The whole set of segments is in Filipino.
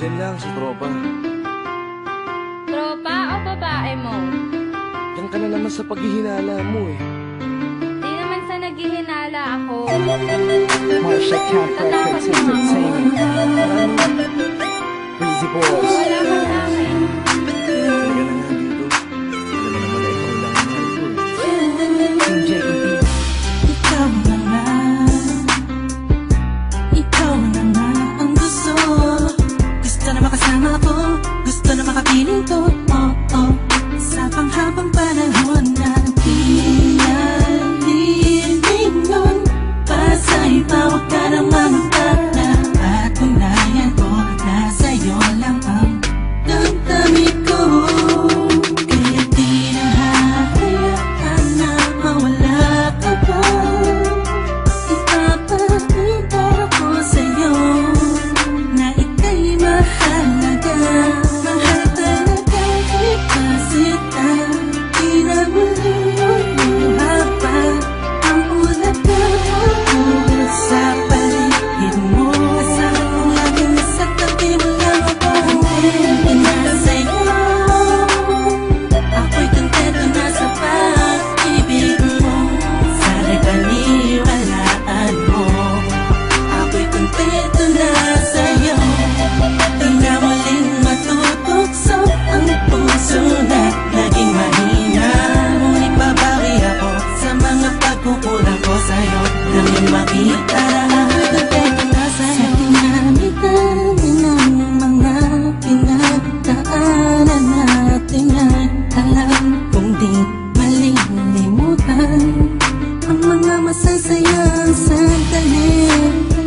Diyan lang sa tropa. Tropa o babae mo? Diyan ka na naman sa paghihinala mo eh. Di naman sa naghihinala ako. Marsha Camp Records Entertainment. Breezy Boys. Wala ka sa akin. Halika na nga dito. Alam mo naman na ikaw lang ang mahal ko eh. Team JED. Ikaw na nga. Ikaw na nga ang gusto. Gusto na makasama ko. Gusto na makapiling ko. Oh, oh. Sa panghabang panahon na pinalilingon. Pasa'y bawag ka ng manutala. At unayan ko na sa'yo lang ang damdamin ko. Kaya di na hahayaan na mawala ka pa. Ipapakita ko sa'yo na ika'y mahalaga. Mahal talaga ipasita. Di na muli haba ang ulaga sa paligid mo. Kasama ko lagi nasa tabi mo lang ako. Hindi na sa'yo. Ako'y kontento na sa pag-ibig mo. Sana'y paniwalaan mo. Ako'y kontento na sa'yo. Di na muling matutukso ang puso na naging mahina. Ngunit babawi ako sa mga pagkukulang ko sa'yo. Nang makita na ako'y kontento na sa'yo. Sa dinami-dami ng mga pinagdaanan natin ay alam kong di malilimutan ang mga masasayang sandali.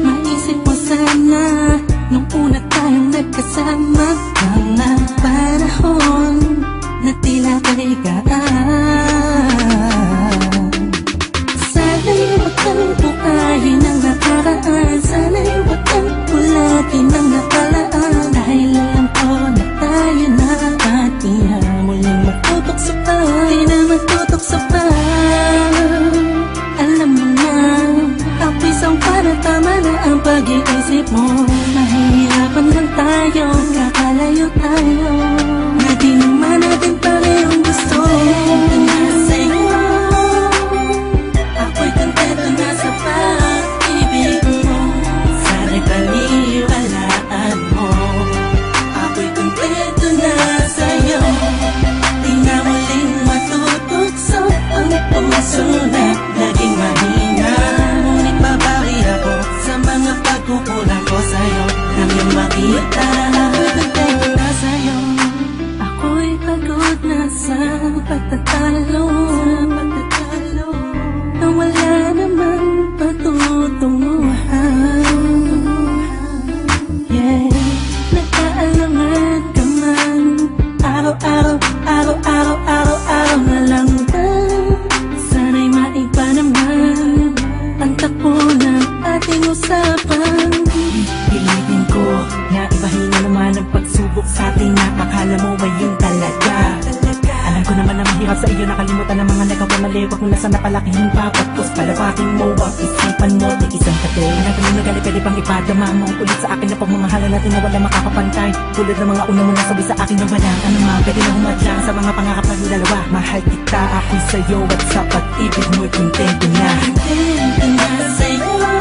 Maisip mo sana nung una tayong nagkasama. Mga panahon na tila kaligaan. Sana'y wag kang bukayin ang nakaraan. Sana'y wag kang ulatin ang nakalaan. Dahil alam ko na tayo na at di na muling magtutok sa pa. Di na magtutok sa pa. Alam mo na, ako'y isang para tama na ang pag-iisip mo. Mahihirapan lang tayo, kakalayo tayo. Na di naman natin parehong gusto. Kontento na sa'yo. Ako'y kontento na sa pag-ibig mo. Sana'y paniwalaan mo. Ako'y kontento na sa'yo. Di na muling matutukso ang puso na naging mahina. Ngunit babawi ako sa mga pagkukulang ko sa'yo. Nang iyong makita ako'y kontento na sa'yo. Ako'y pagod na sa pagtatalo. Na wala namang patutunguhan. Yeah, nagkaalangan ka man. Araw-araw na lang ba? Sana'y maiba naman ang takbo ng ating usapan. Pilitin ko na ibahin na naman ang pagsubok sa ating nakakala mo ay yun talaga. Alam ko naman na mahirap sa iyo nakalimutan ang mga nagkakamali. Huwag mo na sana palakihin pa. Pagkos palabating mo ang isipan mo. Tikisan ka din. Alam ko na nagali pwede pang ipadama mo ulit sa akin na pagmamahala natin na wala makakapantay. Tulad ng mga una mo nasabi sa akin na walang anumang pwede na humadlang sa mga pangarap natin dalawa. Mahal kita ako'y sa'yo at sa pag-ibig mo'y kontento na. Kontento na sa'yo.